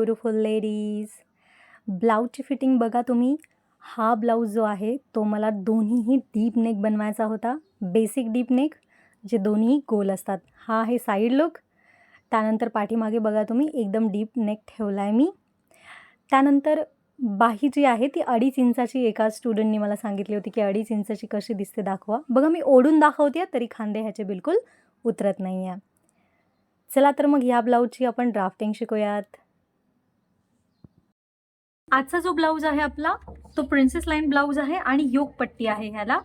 Beautiful ladies. ब्लाऊजची fitting बघा तुम्ही. हा ब्लाऊज जो आहे तो मला दोन्हीही डीप नेक बनवायचा होता. बेसिक डीप नेक जे दोन्ही गोल असतात. हा आहे साईड लुक. त्यानंतर पाठीमागे बघा तुम्ही एकदम डीप नेक ठेवला आहे मी. त्यानंतर बाही जी आहे ती 2.5 इंचाची एका स्टुडंटनी मला सांगितली होती की 2.5 इंचाची कशी दिसते दाखवा. बघा मी ओढून दाखवते तरी खांदे ह्याचे बिलकुल उतरत नाही आहे. चला तर मग ह्या ब्लाऊजची आपण ड्राफ्टिंग शिकूयात. आजचा जो ब्लाऊज आहे आपला तो प्रिन्सेस लाईन ब्लाऊज आहे आणि योक पट्टी आहे ह्याला.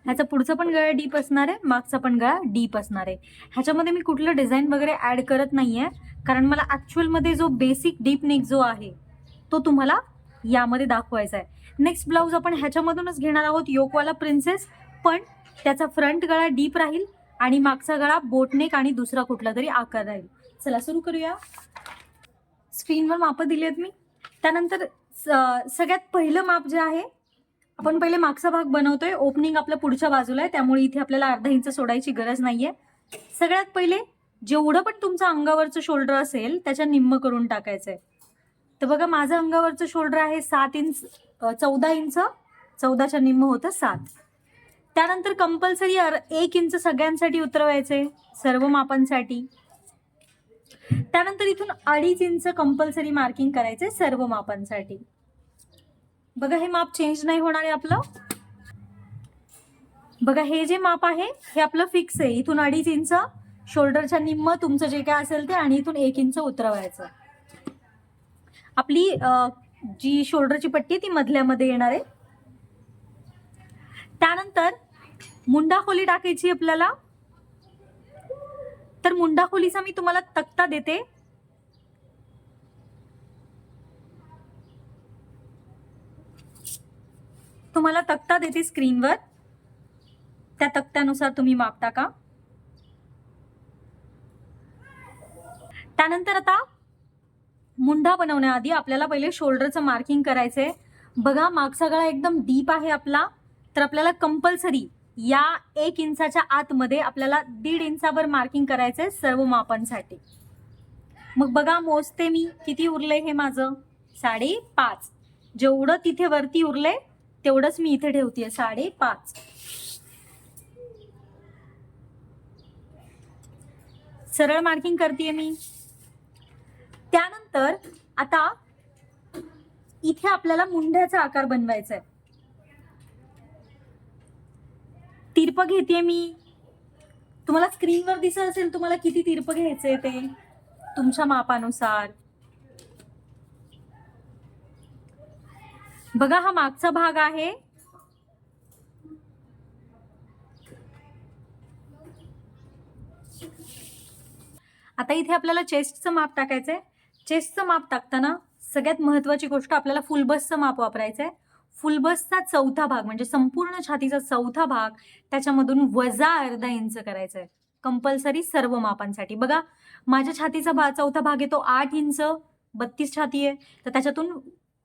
ह्याचा पुढचा पण गळा डीप असणार आहे, मागचा पण गळा डीप असणार आहे. ह्याच्यामध्ये मी कुठलं डिझाईन वगैरे ॲड करत नाही आहे कारण मला ॲक्च्युअलमध्ये जो बेसिक डीप नेक जो आहे तो तुम्हाला यामध्ये दाखवायचा आहे. नेक्स्ट ब्लाऊज आपण ह्याच्यामधूनच घेणार आहोत, योकवाला प्रिन्सेस, पण त्याचा फ्रंट गळा डीप राहील आणि मागचा गळा बोटनेक आणि दुसरा कुठला तरी आकार राहील. चला सुरू करूया. स्क्रीनवर मापं दिली आहेत मी. त्यानंतर सगळ्यात पहिलं माप जे आहे, आपण पहिले मागचा भाग बनवतोय. ओपनिंग आपल्या पुढच्या बाजूला आहे त्यामुळे इथे आपल्याला अर्धा इंच सोडायची गरज नाहीये. सगळ्यात पहिले जेवढं पण तुमचं अंगावरचं शोल्डर असेल त्याच्या निम्म करून टाकायचंय. तर बघा माझं अंगावरचं शोल्डर आहे 7 इंच, 14 इंच, 14च्या निम्म होतं 7. त्यानंतर कंपल्सरी 1 इंच सगळ्यांसाठी उतरवायचे सर्व मापांसाठी. त्यानंतर इथून 2.5 इंच कंपल्सरी मार्किंग करायचे सर्व मापांसाठी. बघा हे माप चेंज नाही होणार आहे आपलं. बघा हे जे माप आहे हे आपलं फिक्स आहे. इथून 2.5 इंच शोल्डरच्या निम्म तुमचं जे काय असेल ते आणि इथून 1 इंच उतरवायचं. आपली जी शोल्डरची पट्टी ती मधल्यामध्ये येणार आहे. त्यानंतर मुंडा खोली टाकायची आपल्याला. तर मुंडा खोलीचा मी तुम्हाला तक्ता देते. तुम्हाला तक्ता देते स्क्रीनवर, त्या तक्त्यानुसार तुम्ही माप टाका. त्यानंतर आता मुंडा बनवण्याआधी आपल्याला पहिले शोल्डरचं मार्किंग करायचंय. बघा मागचा गळा एकदम डीप आहे आपला, तर आपल्याला कंपल्सरी या 1 इंचाच्या आतमध्ये आपल्याला 1.5 इंचावर मार्किंग करायचंय सर्व मापांसाठी. मग बघा मोजते मी किती उरले. हे माझं 5.5. जेवढं तिथे वरती उरले तेवढंच मी इथे ठेवतेय 5.5. सरळ मार्किंग करतेय मी. त्यानंतर आता इथे आपल्याला मुंड्याचा आकार बनवायचा आहे. तिरपं घेतेय मी. तुम्हाला स्क्रीनवर दिसत असेल तुम्हाला किती तिरपं घ्यायचंय ते तुमच्या मापानुसार. बघा हा मागचा भाग आहे. आता इथे आपल्याला चेस्टचं माप टाकायचंय. चेस्टचं माप टाकताना सगळ्यात महत्वाची गोष्ट आपल्याला फुल बसचं माप वापरायचंय. फुल बसचा चौथा भाग म्हणजे संपूर्ण छातीचा चौथा भाग त्याच्यामधून वजा अर्धा इंच करायचा आहे कंपल्सरी सर्व मापांसाठी. बघा माझ्या छातीचा चौथा भाग येतो 8 इंच, 32 छाती आहे, तर त्याच्यातून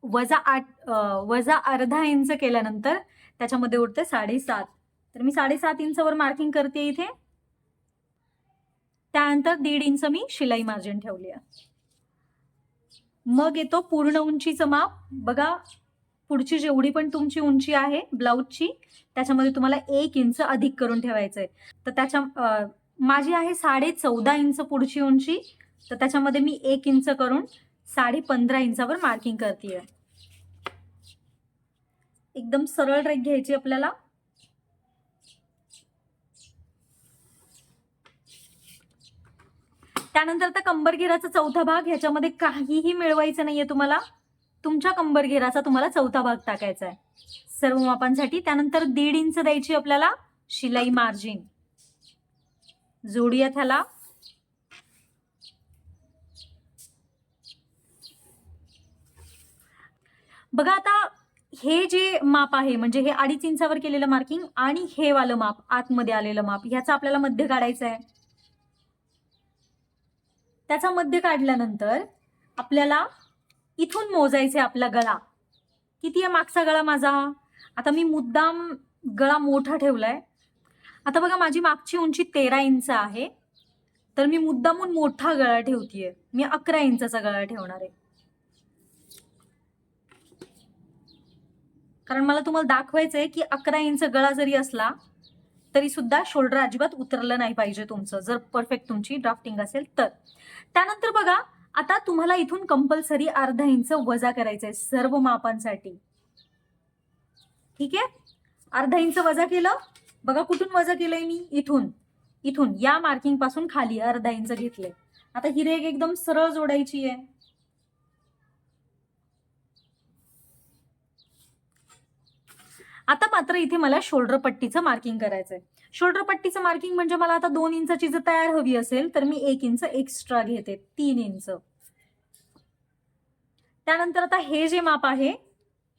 वजा अर्धा इंच केल्यानंतर त्याच्यामध्ये उरते 7.5. तर मी 7.5 इंचवर मार्किंग करते इथे. त्यानंतर 1.5 इंच मी शिलाई मार्जिन ठेवली आहे. मग येतो पूर्ण उंचीचं माप. बघा पुढची जेवढी पण तुमची उंची आहे ब्लाऊजची त्याच्यामध्ये तुम्हाला 1 इंच अधिक करून ठेवायचंय. तर त्याच्या माझी आहे 14.5 इंच पुढची उंची, तर त्याच्यामध्ये मी 1 इंच करून 15.5 इंचावर मार्किंग करतेय. एकदम सरळ रेघ घ्यायची आपल्याला. त्यानंतर आता कंबरघेराचा चौथा भाग, ह्याच्यामध्ये काहीही मिळवायचं नाहीये तुम्हाला. तुमच्या कंबरघेराचा तुम्हाला चौथा भाग टाकायचा आहे सर्व मापांसाठी. त्यानंतर 1.5 इंच द्यायची आपल्याला शिलाई मार्जिन. जोडूया त्याला. बघा आता हे जे माप आहे म्हणजे हे 2.5 इंचावर केलेलं मार्किंग आणि हे वालं माप आतमध्ये आलेलं माप ह्याचा आपल्याला मध्य काढायचा आहे. त्याचा मध्य काढल्यानंतर आपल्याला इथून मोजायचे आपला गळा किती आहे. मागचा गळा माझा, आता मी मुद्दाम गळा मोठा ठेवलाय. आता बघा माझी मागची उंची 13 इंच आहे, तर मी मुद्दामून मोठा गळा ठेवतीये. मी 11 इंचाचा गळा ठेवणार आहे. कारण मला तुम्हाला दाखवायचंय की 11 इंच गळा जरी असला तरी सुद्धा शोल्डर अजिबात उतरलं नाही पाहिजे तुमचं, जर परफेक्ट तुमची ड्राफ्टिंग असेल तर. त्यानंतर बघा, आता तुम्हाला इथून कंपल्सरी अर्धा इंच वजा करायचंय सर्व मापांसाठी. ठीक आहे, अर्धा इंच वजा केलं. बघा कुठून वजा केलंय मी, इथून इथून या मार्किंग पासून खाली अर्धा इंच घेतले. आता ही रेघ एकदम सरळ जोडायची आहे. आता मात्र इथे मला शोल्डर पट्टीचं मार्किंग करायचंय. शोल्डर पट्टीचं मार्किंग म्हणजे मला आता 2 इंचाची जर तयार हवी असेल तर मी 1 इंच एक्स्ट्रा घेते, 3 इंच. त्यानंतर आता हे जे माप आहे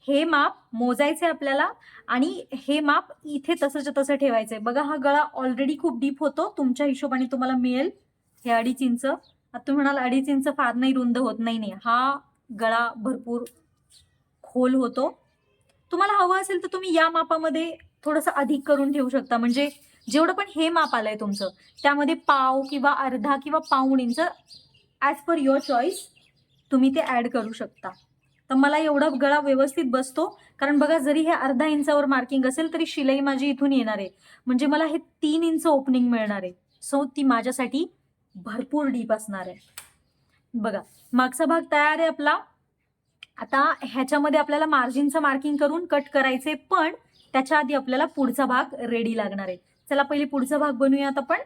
हे माप मोजायचे आपल्याला आणि हे माप इथे तसंच तसं ठेवायचंय. बघा हा गळा ऑलरेडी खूप डीप होतो, तुमच्या हिशोबाने तुम्हाला मिळेल हे 2.5 इंच. आता तुम्ही म्हणाल 2.5 इंच फार नाही रुंद होत, नाही, हा गळा भरपूर खोल होतो. तुम्हाला हवं असेल तर तुम्ही या मापामध्ये थोडंसं अधिक करून ठेवू शकता, म्हणजे जेवढं पण हे माप आलंय तुमचं त्यामध्ये पाव किंवा अर्धा किंवा पाऊण inch as per your choice तुम्ही ते ऍड करू शकता. तर मला एवढा गळा व्यवस्थित बसतो, कारण बघा जरी हे अर्धा इंचावर मार्किंग असेल तरी शिलाई माझी इथून येणार आहे, म्हणजे मला हे 3 इंच ओपनिंग मिळणार आहे. सो ती माझ्यासाठी भरपूर डीप असणार आहे. बघा मागचा भाग तयार आहे आपला. आता ह्याच्यामध्ये आपल्याला मार्जिनचं मार्किंग करून कट करायचे, पण त्याच्या आधी आपल्याला पुढचा भाग रेडी लागणार आहे. चला पहिले पुढचा भाग बनवूयात आपण.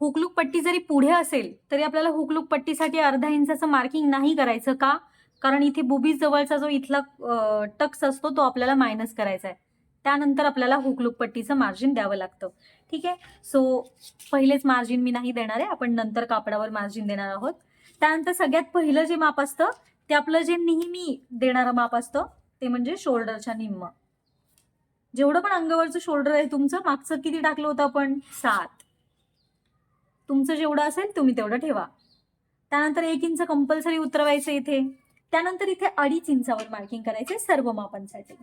हुकलूक पट्टी जरी पुढे असेल तरी आपल्याला हुकलूक पट्टीसाठी अर्धा इंचाचं मार्किंग नाही करायचं. का? कारण इथे बुबी जवळचा जो इथला टक्स असतो तो आपल्याला मायनस करायचा आहे. त्यानंतर आपल्याला हुकलूक पट्टीचं मार्जिन द्यावं लागतं. ठीक आहे, सो पहिलेच मार्जिन मी नाही देणार आहे, आपण नंतर कापडावर मार्जिन देणार आहोत. त्यानंतर सगळ्यात पहिलं जे माप असतं ते आपलं जे नेहमी देणारं माप असतं ते म्हणजे शोल्डरच्या निम्म. जेवढं पण अंगावरचं शोल्डर आहे तुमचं, मागचं किती टाकलं होतं आपण, 7. तुमचं जेवढं असेल तुम्ही तेवढं ठेवा. त्यानंतर 1 इंच कंपल्सरी उतरवायचं इथे. त्यानंतर इथे 2.5 इंचावर मार्किंग करायचे सर्व मापांसाठी.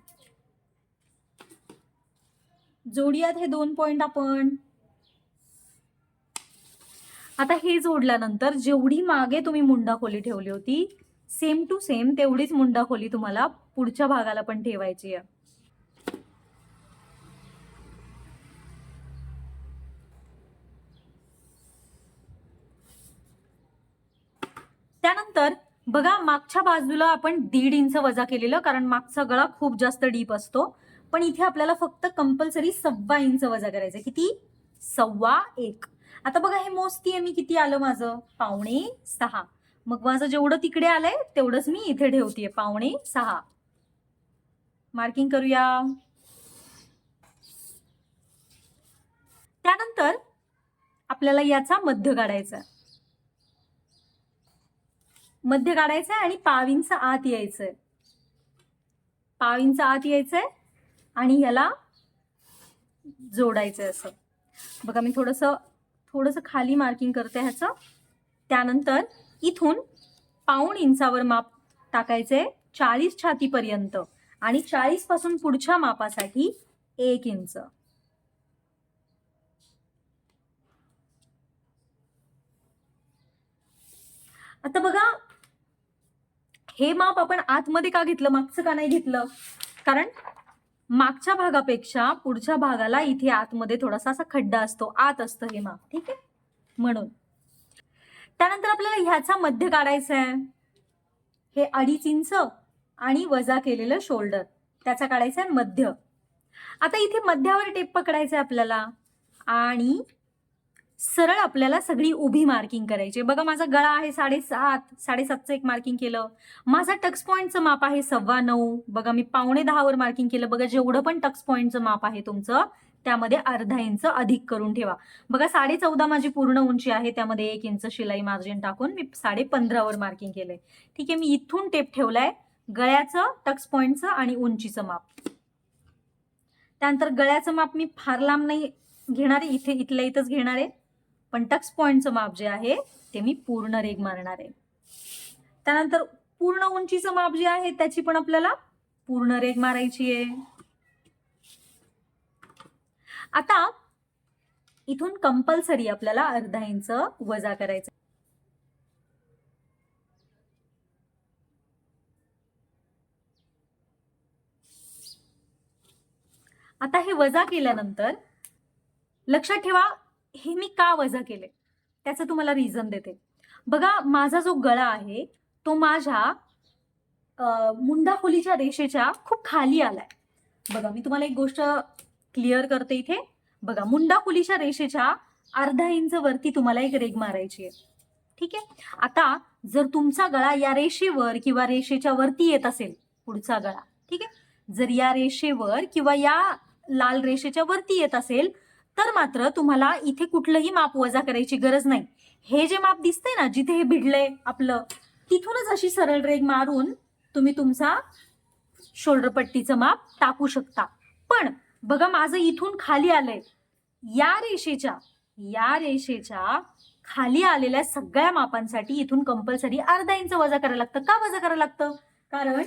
जोडूयात हे 2 पॉइंट आपण. आता हे जोडल्यानंतर जेवढी मागे तुम्ही मुंडा खोली ठेवली होती सेम टू सेम तेवढीच मुंडा खोली तुम्हाला पुढच्या भागाला पण ठेवायची आहे. त्यानंतर बघा मागच्या बाजूला आपण 1.5 इंच वजा केलेलं, कारण मागचा गळा खूप जास्त डीप असतो. पण इथे आपल्याला फक्त कंपल्सरी 1.25 इंच वजा करायचं. किती? 1.25. आता बघा हे मोजतीये मी, किती आलं माझं, 5.25. मग माझं जेवढं तिकडे आलंय तेवढंच मी इथे ठेवतीये, 5.25. मार्किंग करूया. त्यानंतर आपल्याला याचा मध्य काढायचा. मध्य काढायचंय आणि 1/2 इंच आत यायचंय. 1/2 इंच आत यायचंय आणि ह्याला जोडायचंय असं. बघा मी थोडंसं खाली मार्किंग करते ह्याचं. त्यानंतर इथून 1/2 इंचावर माप टाकायचंय 40 छातीपर्यंत आणि 40 पासून पुढच्या मापासाठी 1 इंच. आता बघा हे माप आपण आतमध्ये का घेतलं, मागचं का नाही घेतलं, कारण मागच्या भागापेक्षा पुढच्या भागाला इथे आतमध्ये थोडासा असा खड्डा असतो, आत असतं हे माप. ठीक आहे, म्हणून. त्यानंतर आपल्याला ह्याचा मध्य काढायचा आहे. हे 2.5 इंच आणि वजा केलेलं शोल्डर त्याचा काढायचा आहे मध्य. आता इथे मध्यावर टेप पकडायचा आहे आपल्याला आणि सरळ आपल्याला सगळी उभी मार्किंग करायची. बघा माझा गळा आहे 7.5चं एक मार्किंग केलं. माझा टक्स पॉइंटचं माप आहे 9.25. बघा मी 9.15 वर मार्किंग केलं. बघा जेवढं पण टक्स पॉइंटचं माप आहे तुमचं त्यामध्ये अर्धा इंच अधिक करून ठेवा. बघा 14.5 माझी पूर्ण उंची आहे, त्यामध्ये 1 इंच शिलाई मार्जिन टाकून मी 15.5 वर मार्किंग केलंय. ठीक आहे, मी इथून टेप ठेवलाय गळ्याचं, टक्स पॉइंटचं आणि उंचीचं माप. त्यानंतर गळ्याचं माप मी फार लांब नाही घेणार आहे, इथल्या इथंच घेणार आहे, पण टक्स पॉइंटचं माप जे आहे ते मी पूर्ण रेघ मारणार आहे. त्यानंतर पूर्ण उंचीचं माप जे आहे त्याची पण आपल्याला पूर्ण रेघ मारायची आहे. आता इथून कंपल्सरी आपल्याला अर्धा इंच वजा करायचं. आता हे वजा केल्यानंतर लक्षात ठेवा, हे मी का वजा केले त्याचं तुम्हाला रिझन देते. बघा, माझा जो गळा आहे तो माझ्या मुंडा खोलीच्या रेषेच्या खूप खाली आलाय. बघा, मी तुम्हाला एक गोष्ट क्लिअर करते इथे. बघा, मुंडा खोलीच्या रेषेच्या अर्धा इंच वरती तुम्हाला एक रेघ मारायची आहे. ठीक आहे. आता जर तुमचा गळा या रेषेवर किंवा रेषेच्या वरती येत असेल, पुढचा गळा, ठीक आहे, जर या रेषेवर किंवा या लाल रेषेच्या वरती येत असेल तर मात्र तुम्हाला इथे कुठलंही माप वजा करायची गरज नाही. हे जे माप दिसतंय ना, जिथे हे भिडलंय आपलं, तिथूनच अशी सरळ रेघ मारून तुम्ही तुमचा शोल्डर पट्टीचं माप टाकू शकता. पण बघा, माझं इथून खाली आलंय, या रेषेच्या खाली आलेल्या सगळ्या मापांसाठी इथून कंपल्सरी अर्धा इंच वजा करायला लागतं. का वजा करायला लागतं? कारण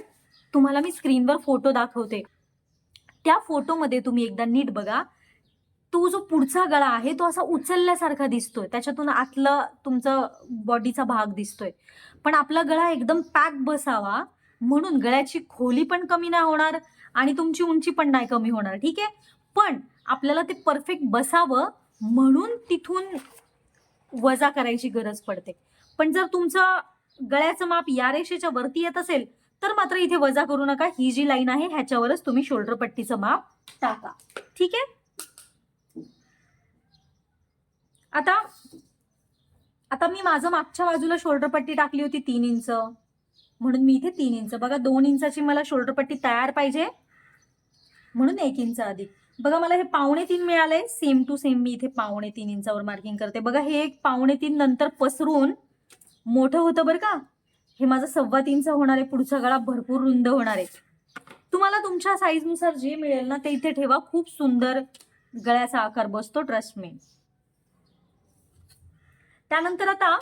तुम्हाला मी स्क्रीनवर फोटो दाखवते, त्या फोटोमध्ये तुम्ही एकदा नीट बघा, तो जो पुढचा गळा आहे तो असा उचलल्यासारखा दिसतोय, त्याच्यातून आतला तुमचा बॉडीचा भाग दिसतोय. पण आपला गळा एकदम पॅक बसावा म्हणून गळ्याची खोली पण कमी नाही होणार आणि तुमची उंची पण नाही कमी होणार. ठीक आहे. पण आपल्याला ते परफेक्ट बसावं म्हणून तिथून वजा करायची गरज पडते. पण जर तुमचं गळ्याचं माप या रेषेच्या वरती येत असेल तर मात्र इथे वजा करू नका. ही जी लाईन आहे ह्याच्यावरच तुम्ही शोल्डर पट्टीचं माप टाका. ठीक आहे. आता मी माझं मागच्या बाजूला शोल्डर पट्टी टाकली होती 3 इंच, म्हणून मी इथे 3 इंच. बघा, 2 इंचाची मला शोल्डर पट्टी तयार पाहिजे म्हणून 1 इंच अधिक. बघा, मला हे 2.25 मिळालंय. सेम टू सेम मी इथे 2.25 इंचावर मार्किंग करते. बघा, हे एक 2.25 नंतर पसरून मोठं होतं बरं का. हे माझं 3.25 होणार आहे. पुढचा गळा भरपूर रुंद होणार आहे. तुम्हाला तुमच्या साईजनुसार जे मिळेल ना ते इथे ठेवा. खूप सुंदर गळ्याचा आकार बसतो, ट्रस्ट मी. त्यानंतर आता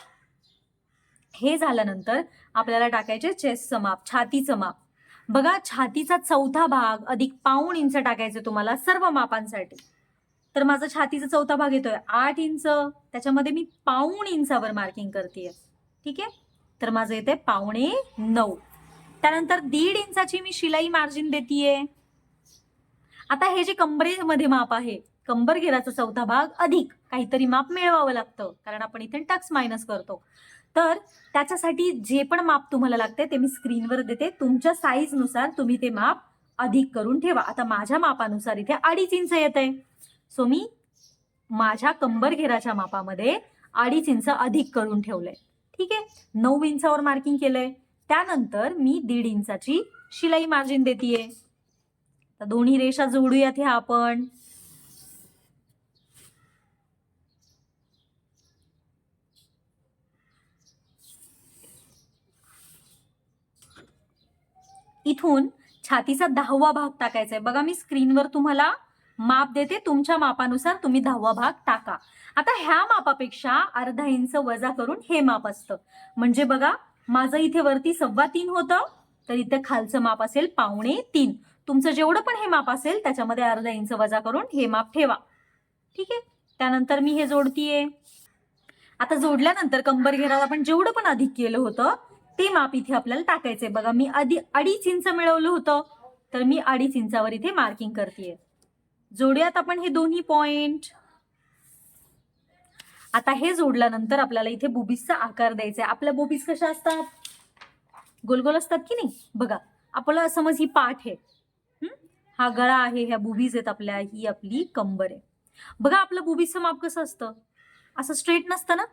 हे झाल्यानंतर आपल्याला टाकायचे चेस्टचं माप, छातीचं माप. बघा, छातीचा चौथा भाग अधिक 1.25 इंच टाकायचं तुम्हाला सर्व मापांसाठी. तर माझा छातीचा चौथा भाग येतोय 8 इंच, त्याच्यामध्ये मी 1.25 इंचावर मार्किंग करतेय. ठीक आहे. तर माझं येते 8.25. त्यानंतर 1.5 इंचाची मी शिलाई मार्जिन देतीये. आता हे जे कंबरेमध्ये माप आहे, कंबर घेराचा चौथा भाग अधिक काहीतरी माप मिळवावं लागतं, कारण आपण इथे टक्स मायनस करतो. तर त्याच्यासाठी जे पण माप तुम्हाला लागते ते मी स्क्रीनवर देते. तुमच्या साईजनुसार तुम्ही ते माप अधिक करून ठेवा. आता माझ्या मापानुसार इथे 2.5 इंच येत आहे, सो मी माझ्या कंबर घेराच्या मापामध्ये 2.5 इंच अधिक करून ठेवलंय. ठीक आहे. 9 इंचावर मार्किंग केलंय. त्यानंतर मी 1.5 इंचाची शिलाई मार्जिन देतीये. तर दोन्ही रेषा जोडूयात ह्या आपण. इथून छातीचा 10वा भाग टाकायचा आहे. बघा, मी स्क्रीनवर तुम्हाला माप देते, तुमच्या मापानुसार तुम्ही 10वा भाग टाका. आता ह्या मापापेक्षा अर्धा इंच वजा करून हे माप असतं. म्हणजे बघा, माझं इथे वरती 3.25 होतं, तर इथे खालचं माप असेल 2.25. तुमचं जेवढं पण हे माप असेल त्याच्यामध्ये अर्धा इंच वजा करून हे माप ठेवा. ठीक आहे. त्यानंतर मी हे जोडतीये. आता जोडल्यानंतर कंबर घेराला आपण जेवढं पण अधिक केलं होतं ते माप इथे आपल्याला टाकायचंय. बघा, मी आधी 2.5 इंच मिळवलं होतं, तर मी 2.5 इंचावर इथे मार्किंग करतेय. जोडूयात आपण हे दोन्ही पॉइंट. आता हे जोडल्यानंतर आपल्याला इथे बुबीजचा आकार द्यायचा आहे. आपल्या बुबीज कशा असतात? गोलगोल असतात की नाही? बघा, आपल्याला समज ही पाठ आहे, हा गळा आहे, ह्या बुबीज आहेत आपल्या, ही आपली कंबर आहे. बघा, आपलं बुबीजचं माप कसं असतं? असं स्ट्रेट नसतं ना,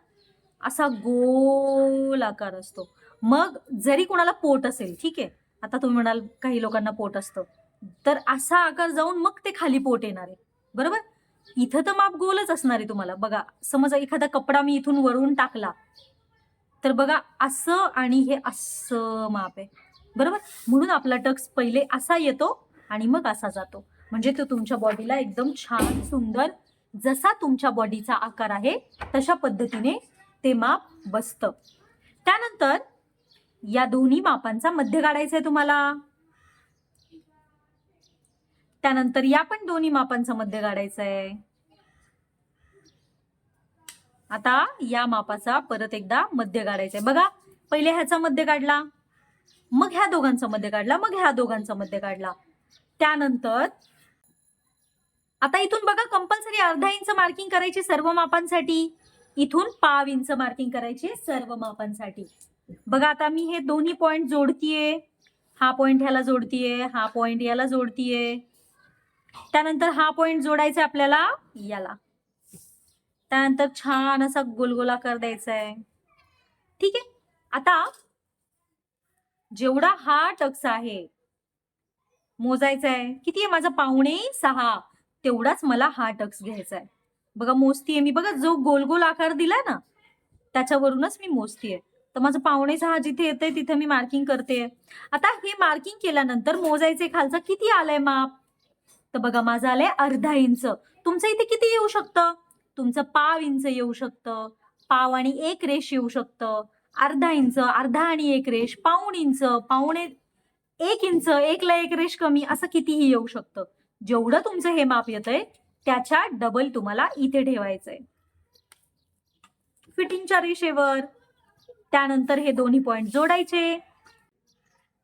असा गोल आकार असतो. मग जरी कोणाला पोट असेल, ठीक आहे, आता तुम्ही म्हणाल काही लोकांना पोट असतं, तर असा आकार जाऊन मग ते खाली पोट येणार आहे. बरोबर. इथं तर माप गोलच असणार आहे तुम्हाला. बघा, समज एखादा कपडा मी इथून वरून टाकला तर बघा असं आणि हे असं माप आहे. बरोबर. म्हणून आपला टक्स पहिले असा येतो आणि मग असा जातो. म्हणजे तो तुमच्या बॉडीला एकदम छान सुंदर, जसा तुमच्या बॉडीचा आकार आहे तशा पद्धतीने ते माप बसतं. त्यानंतर या दोन्ही मापांचा मध्य काढायचा आहे तुम्हाला. त्यानंतर या पण दोन्ही मापांचा मध्य काढायचा आहे. आता या मापाचा परत एकदा मध्य काढायचा आहे. बघा, पहिले ह्याचा मध्य काढला, मग ह्या दोघांचा मध्य काढला, मग ह्या दोघांचा मध्य काढला. त्यानंतर आता इथून बघा कंपल्सरी अर्धा इंच मार्किंग करायची सर्व मापांसाठी, इथून पाव इंच मार्किंग करायची सर्व मापांसाठी. बघा आता मी हे दोन्ही पॉइंट जोडतीये, हा पॉइंट ह्याला जोडतीये, हा पॉइंट याला जोडतीये, त्यानंतर हा पॉइंट जोडायचा आपल्याला याला, त्यानंतर छान असा गोलगोलाकार द्यायचा आहे. ठीक आहे. आता जेवढा हा टक्स आहे मोजायचा आहे, किती आहे माझा 5.25, तेवढाच मला हा टक्स घ्यायचा आहे. बघा मोजतीये मी, बघा जो गोल गोल आकार दिलाय ना त्याच्यावरूनच मी मोजतीये. तर माझं 5.25 जिथे येतंय तिथे मी मार्किंग करते. आता हे मार्किंग केल्यानंतर मोजायचे खालचं किती आलंय माप, तर बघा माझं आलंय अर्धा इंच. तुमचं इथे किती येऊ शकतं, तुमचं पाव इंच येऊ शकतं, पाव आणि एक रेष येऊ शकतं, अर्धा इंच, अर्धा आणि एक रेष, पाऊण इंच, पावणे एक इंच, एकला एक रेष कमी, असं कितीही येऊ शकतं. जेवढं तुमचं हे माप येतंय त्याच्या डबल तुम्हाला इथे ठेवायचंय फिटिंगच्या रेषेवर. त्यानंतर हे दोन्ही पॉइंट जोडायचे.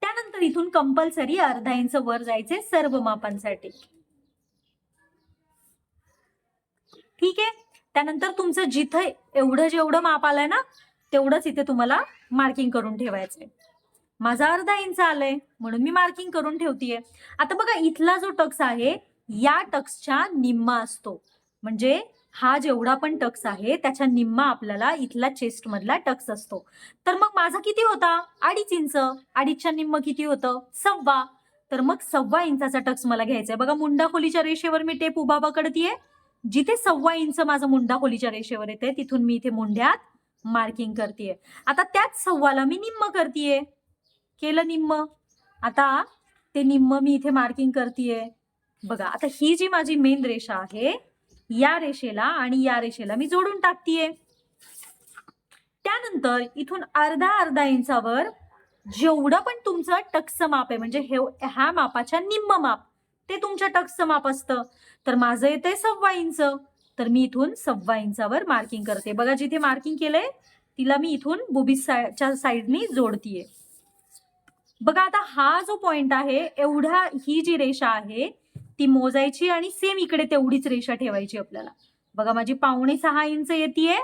त्यानंतर इथून कंपल्सरी अर्धा इंच वर जायचे सर्व मापांसाठी. ठीक आहे. त्यानंतर तुमचं जिथं एवढं जेवढं माप आलंय ना तेवढंच इथे तुम्हाला मार्किंग करून ठेवायचंय. माझा अर्धा इंच आलंय म्हणून मी मार्किंग करून ठेवतीये. आता बघा इथला जो टक्स आहे या टक्सच्या निम्मा असतो, म्हणजे हा जेवढा पण टक्स आहे त्याच्या निम्मा आपल्याला इथला चेस्ट मधला टक्स असतो. तर मग माझा किती होता 2.5 इंच, 2.5च्या निम्म किती होतं 1.25. तर मग 1.25 इंचाचा टक्स मला घ्यायचा आहे. बघा मुंडा खोलीच्या रेषेवर मी टेप उभा पकडतीये, जिथे 1.25 इंच माझं मुंडा खोलीच्या रेषेवर येते तिथून मी इथे मुंड्यात मार्किंग करतेय. आता त्याच 1.25ला मी निम्म करतेय, केलं निम्म. आता ते निम्म मी इथे मार्किंग करतेय. बघा आता ही जी माझी मेन रेषा आहे या रेषेला आणि या रेषेला मी जोडून टाकतीये. त्यानंतर इथून अर्धा इंचावर जेवढं पण तुमचं टक्सचं माप आहे, म्हणजे ह्या मापाच्या निम्म माप ते तुमच्या टक्सचं माप असतं. तर माझं येतंय 1.25 इंच, तर मी इथून 1.25 इंचावर मार्किंग करते. बघा जिथे मार्किंग केलंय तिला मी इथून बुबीच्या साईडनी जोडतीये. बघा आता हा जो पॉइंट आहे एवढा, ही जी रेषा आहे ती मोजायची आणि सेम इकडे तेवढीच रेषा ठेवायची आपल्याला. बघा माझी 5.25 इंच येतीये,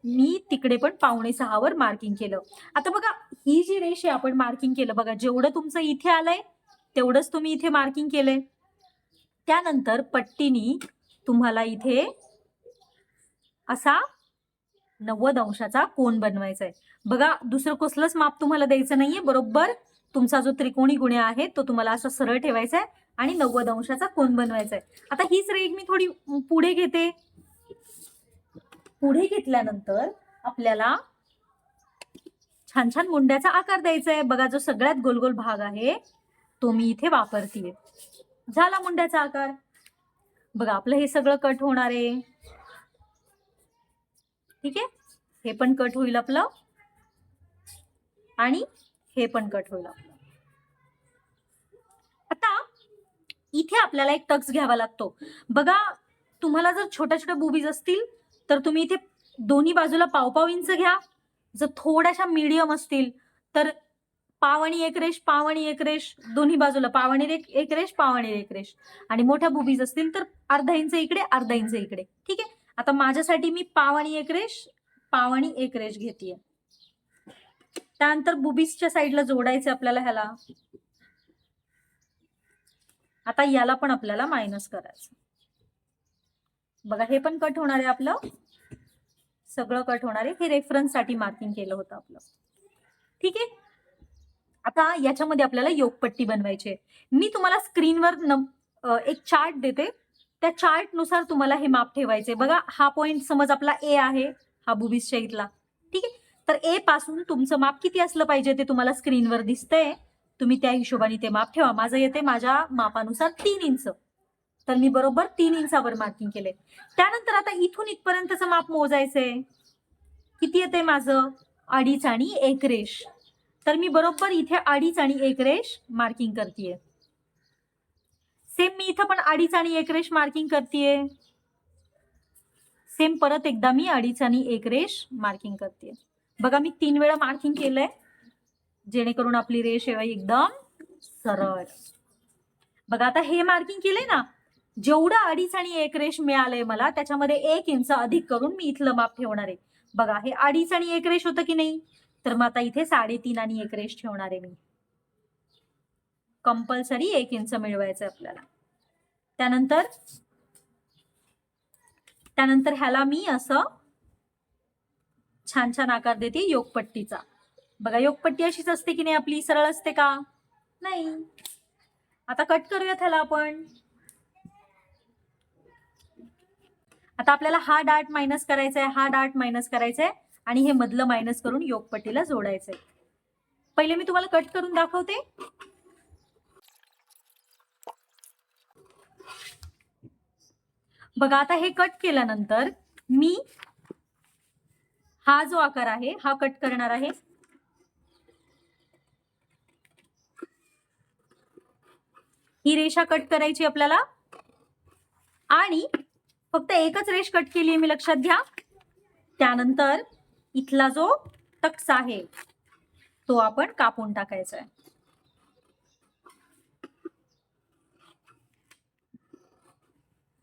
मी तिकडे पण 5.25 वर मार्किंग केलं. आता बघा ही जी रेषा आपण मार्किंग केलं, बघा जेवढं तुमचं इथे आलंय तेवढंच तुम्ही इथे मार्किंग केलंय. त्यानंतर पट्टीनी तुम्हाला इथे असा 90 अंशाचा कोन बनवायचा आहे. बघा दुसरं कसलंच माप तुम्हाला द्यायचं नाहीये, बरोबर तुमचा जो त्रिकोणी गुण्या आहे तो तुम्हाला असा सरळ ठेवायचा आहे आणि 90 अंशाचा कोन बनवायचा आहे. आता हीच रेघ मी थोडी पुढे घेते. पुढे घेतल्यानंतर आपल्याला छान छान मुंड्याचा आकार द्यायचा आहे. बघा जो सगळ्यात गोलगोल भाग आहे तो मी इथे वापरतीये. झाला मुंड्याचा आकार. बघा आपलं हे सगळं कट होणार आहे. ठीक आहे, हे पण कट होईल आपलं आणि हे पण कट होईल आपलं. आता इथे आपल्याला एक टक्स घ्यावा लागतो. बघा तुम्हाला जर छोट्या छोट्या बुबीज असतील तर तुम्ही इथे दोन्ही बाजूला 1.25 इंच घ्या. जर थोड्याशा मीडियम असतील तर 1.5 आणि 1 रेष, 1.5 आणि 1 रेष, दोन्ही बाजूला 1.5 आणि 1 रेष, 1.5 आणि 1 रेष. आणि मोठ्या बुबीज असतील तर अर्धा इंच इकडे, अर्धा इंच इकडे. ठीक आहे. आता माझ्यासाठी मी 1.5 आणि 1 रेष, 1.5 आणि 1 रेष घेतेय. त्यानंतर बुबीजच्या साईडला जोडायचे आपल्याला ह्याला. आता याला पण आपल्याला मायनस करायचं. बघा हे पण कट होणार आहे आपलं, सगळं कट होणार आहे. हे रेफरन्स साठी मार्किंग केलं होतं आपलं. ठीक आहे. आता याच्यामध्ये आपल्याला योगपट्टी बनवायची आहे. मी तुम्हाला स्क्रीनवर एक चार्ट देते, त्या चार्ट नुसार तुम्हाला हे माप ठेवायचे. बघा हा पॉइंट समज आपला ए आहे, हा बुबीजच्या इथला. ठीक आहे. तर ए पासून तुमचं माप किती असलं पाहिजे ते तुम्हाला स्क्रीनवर दिसतंय. तुम्ही त्या हिशोबाने ते माप ठेवा. माझं येते माझ्या मापानुसार 3 इंच, तर मी बरोबर 3 इंचावर मार्किंग केले. त्यानंतर आता इथून इथपर्यंतचं माप मोजायचंय. किती येते माझं 2.5 आणि 1 रेष, तर मी बरोबर इथे 2.5 आणि 1 रेष मार्किंग करतेय. सेम मी इथं पण 2.5 आणि 1 रेष मार्किंग करतेय. सेम परत एकदा मी 2.5 आणि 1 रेष मार्किंग करतेय. बघा मी 3 वेळा मार्किंग केलंय जेणेकरून आपली रेष एकदम सरळ. बघा आता हे मार्किंग केलंय ना, जेवढं 2.5 आणि 1 रेष मिळालंय मला त्याच्यामध्ये 1 इंच अधिक करून मी इथलं माप ठेवणार आहे. बघा हे 2.5 आणि 1 रेष होतं की नाही, तर मग आता इथे 3.5 आणि 1 रेष ठेवणार आहे मी. कंपल्सरी 1 इंच मिळवायचं आपल्याला. त्यानंतर ह्याला मी असं छान छान आकार देते योगपट्टीचा. बघा योगपट्टी अशीच असते की नाही आपली, सरळ असते का? नाही. आता कट करूयात ह्याला आपण. आता आपल्याला हा डार्ट मायनस करायचा आहे, हा डार्ट मायनस करायचा आहे आणि हे मधलं मायनस करून योगपट्टीला जोडायचंय. पहिले मी तुम्हाला कट करून दाखवते. बघा आता हे कट केल्यानंतर मी हा जो आकार आहे हा कट करणार आहे. ही रेषा कट करायची आपल्याला आणि फक्त एकच रेष कट केली आहे मी, लक्षात घ्या. त्यानंतर इथला जो टक्स आहे तो आपण कापून टाकायचा आहे.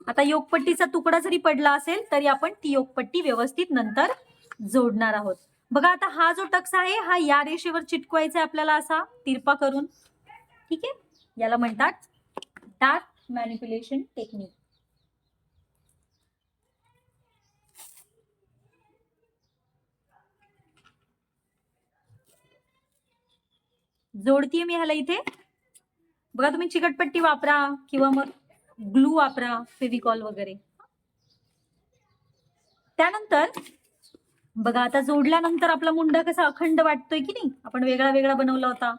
आता योगपट्टीचा तुकडा जरी पडला असेल तरी आपण ती योगपट्टी व्यवस्थित नंतर जोडणार आहोत. बघा आता हा जो टक्स आहे हा या रेषेवर चिटकवायचा आहे आपल्याला असा तिरपा करून. ठीक आहे, याला म्हणतात डार्ट मॅनिप्युलेशन टेक्निक. जोडतीये मी ह्याला इथे. बघा तुम्ही चिकटपट्टी वापरा किंवा मग ग्लू वापरा, फेविकॉल वगैरे. त्यानंतर बघा आता जोडल्यानंतर आपला मुंडा कसा अखंड वाटतोय की नाही, आपण वेगळा वेगळा बनवला होता.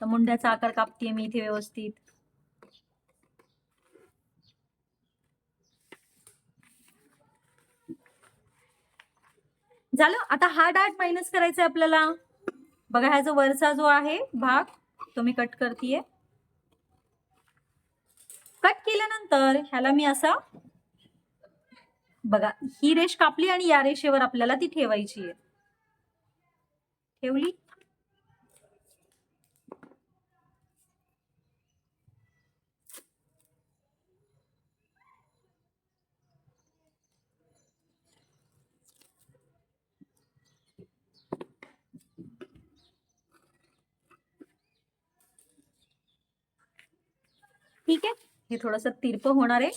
तर मुंड्याचा आकार कापतेय मी इथे व्यवस्थित. झालं. आता हा डार्ट मायनस करायचा आहे आपल्याला. बघा हा जो वरचा जो आहे भाग तो मी कट करतेय. कट केल्यानंतर ह्याला मी असा, बघा ही रेष कापली आणि या रेषेवर आपल्याला ती ठेवायची आहे. ठेवली. ठीक आहे, हे थोडंसं तिरपं होणार आहे.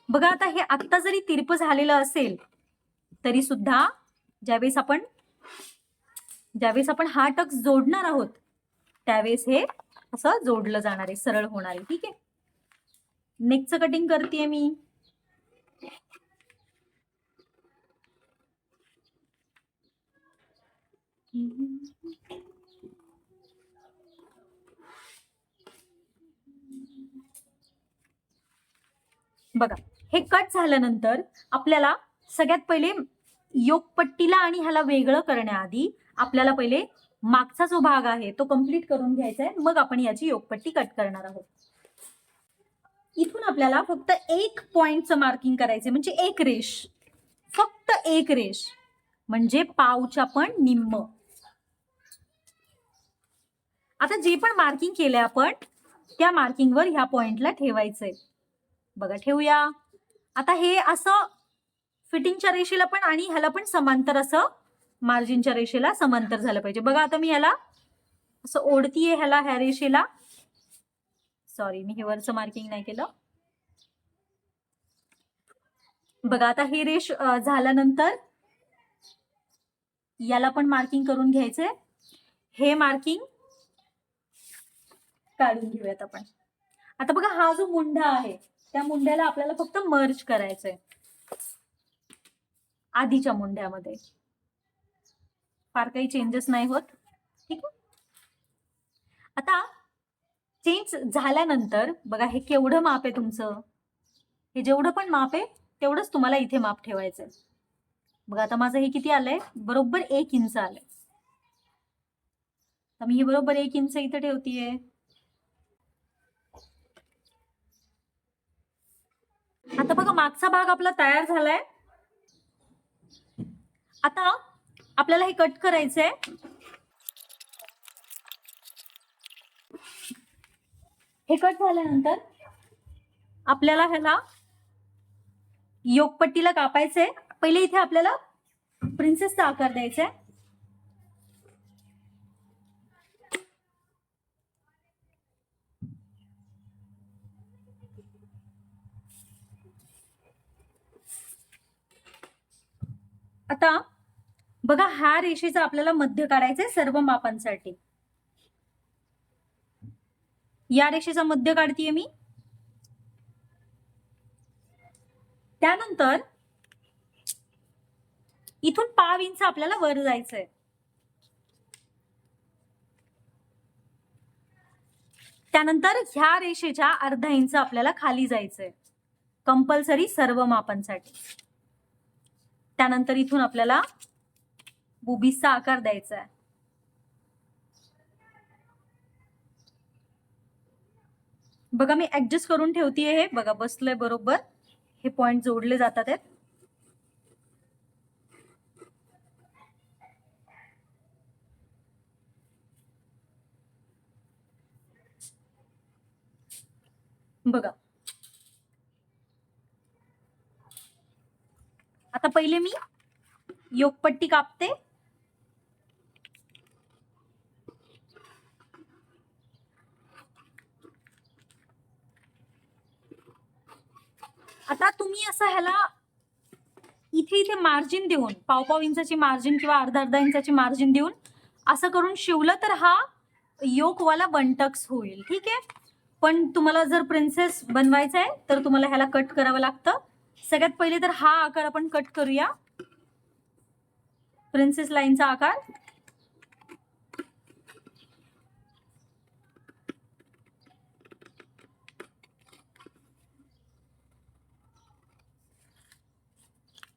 बघा आता हे आत्ता जरी तिरपं झालेलं असेल तरी सुद्धा ज्यावेळेस आपण हा टक्स जोडणार आहोत त्यावेळेस हे असं जोडलं जाणार आहे, सरळ होणार आहे. ठीक आहे, नेकचं कटिंग करतेय मी. बघा हे कट झाल्यानंतर आपल्याला सगळ्यात पहिले योगपट्टीला आणि ह्याला वेगळं करण्याआधी आपल्याला पहिले मागचा जो भाग आहे तो कंप्लीट करून घ्यायचा आहे, मग आपण याची योगपट्टी कट करणार आहोत. इथून आपल्याला फक्त एक पॉइंटचं मार्किंग करायचंय, म्हणजे एक रेष, फक्त एक रेष, म्हणजे पावच्या पण निम्म. आता जे पण मार्किंग केलंय आपण त्या मार्किंगवर ह्या पॉइंटला ठेवायचंय. बघा ठेवूया. आता हे असं फिटिंगच्या रेषेला पण आणि ह्याला पण समांतर असं मार्जिनच्या रेषेला समांतर झालं पाहिजे. बघा आता मी ह्याला असं ओढतीये ह्या रेषेला. सॉरी, मी हे वरचं मार्किंग नाही केलं. बघा आता हे रेष झाल्यानंतर याला पण मार्किंग करून घ्यायचंय. हे मार्किंग काढून घेऊयात आपण. आता बघा हा जो मुंडा आहे त्या मुंड्याला आपल्याला फक्त मर्ज करायचंय आधीच्या मुंड्यामध्ये. फार काही चेंजेस नाही होत. ठीक आहे, आता चेंज झाल्यानंतर बघा हे केवढं माप आहे तुमचं, हे जेवढं पण माप आहे तेवढंच तुम्हाला इथे माप ठेवायचंय. बघा आता माझं हे किती आलंय, बरोबर 1 इंच आलंय. तर मी हे बरोबर 1 इंच इथे ठेवतीये. आता बघा मागचा भाग आपला तयार झालाय. आता आपल्याला हे कट करायचंय. हे कट झाल्यानंतर आपल्याला ह्याला योगपट्टीला कापायचंय. पहिले इथे आपल्याला प्रिन्सेसचा आकार द्यायचा आहे. आता बघा, ह्या रेषेचा आपल्याला मध्य काढायचंय सर्व मापांसाठी. या रेषेचा मध्य काढतीये मी. त्यानंतर इथून पाव इंच आपल्याला वर जायचंय. त्यानंतर ह्या रेषेच्या अर्धा इंच आपल्याला खाली जायचंय, कंपल्सरी सर्व मापांसाठी. त्यानंतर इथून आपल्याला बुबीजचा आकार द्यायचा आहे. बघा, मी ऍडजस्ट करून ठेवतीये. हे बघा, बसलंय बरोबर. हे पॉइंट जोडले जातात आहेत. बघा, आता पहिले मी योगपट्टी कापते. आता तुम्ही असं ह्याला इथे इथे मार्जिन देऊन, पाव इंचाची मार्जिन किंवा अर्धा इंचाची मार्जिन देऊन असं करून शिवलं तर हा योकवाला बंटक्स होईल. ठीक आहे. पण तुम्हाला जर प्रिन्सेस बनवायचा आहे तर तुम्हाला ह्याला कट करावं लागतं. सगळ्यात पहिले तर हा आकार आपण कट करूया, प्रिन्सेस लाईनचा आकार.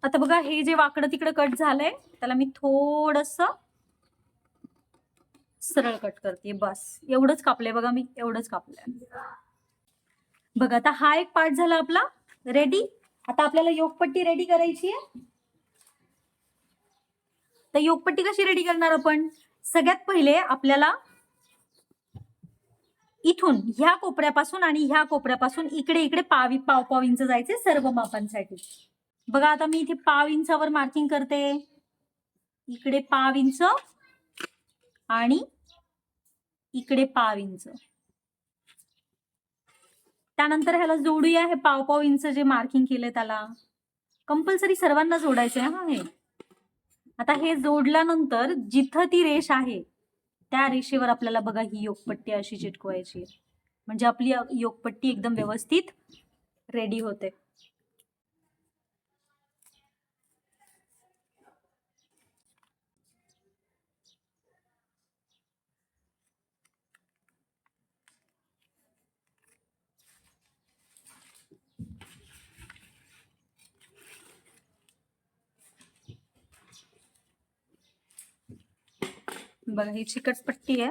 आता बघा, हे जे वाकडं तिकडं कट झालंय त्याला मी थोडस सरळ कट करते. बस एवढंच कापलंय. बघा, मी एवढंच कापलंय. बघा, आता हा एक पार्ट झाला आपला रेडी. आता आपल्याला योगपट्टी रेडी करायची आहे. तर योगपट्टी कशी रेडी करणार आपण? सगळ्यात पहिले आपल्याला इथून ह्या कोपऱ्यापासून आणि ह्या कोपऱ्यापासून इकडे इकडे पाव इंच जायचे सर्व मापांसाठी. बघा, आता मी इथे पाव इंचावर मार्किंग करते. इकडे पाव इंच आणि इकडे पाव इंच. त्यानंतर ह्याला जोडूया. हे पाव इंच जे मार्किंग केलंय त्याला कंपल्सरी सर्वांना जोडायचंय. हा, हे आता हे जोडल्यानंतर जिथं ती रेष आहे त्या रेषेवर आपल्याला बघा ही योगपट्टी अशी चिटकवायची, म्हणजे आपली योगपट्टी एकदम व्यवस्थित रेडी होते. बघा, ही चिकट पट्टी आहे.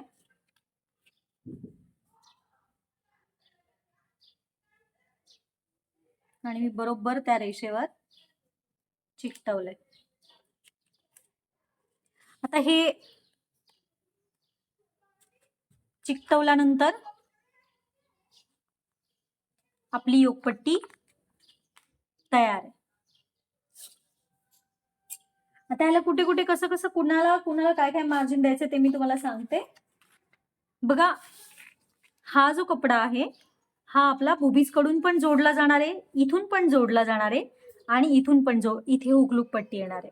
आणि मी बरोबर त्या रेषेवर चिकटवलंय. आता हे चिकटवल्यानंतर आपली योगपट्टी तयार आहे. आता ह्याला कुठे कुठे कसं कसं कुणाला काय काय मार्जिन द्यायचं ते मी तुम्हाला सांगते. बघा, हा जो कपडा आहे हा आपला बुबीज कडून पण जोडला जाणार आहे, इथून पण जोडला जाणार आहे आणि इथून पण इथे हुकलूक पट्टी येणार आहे.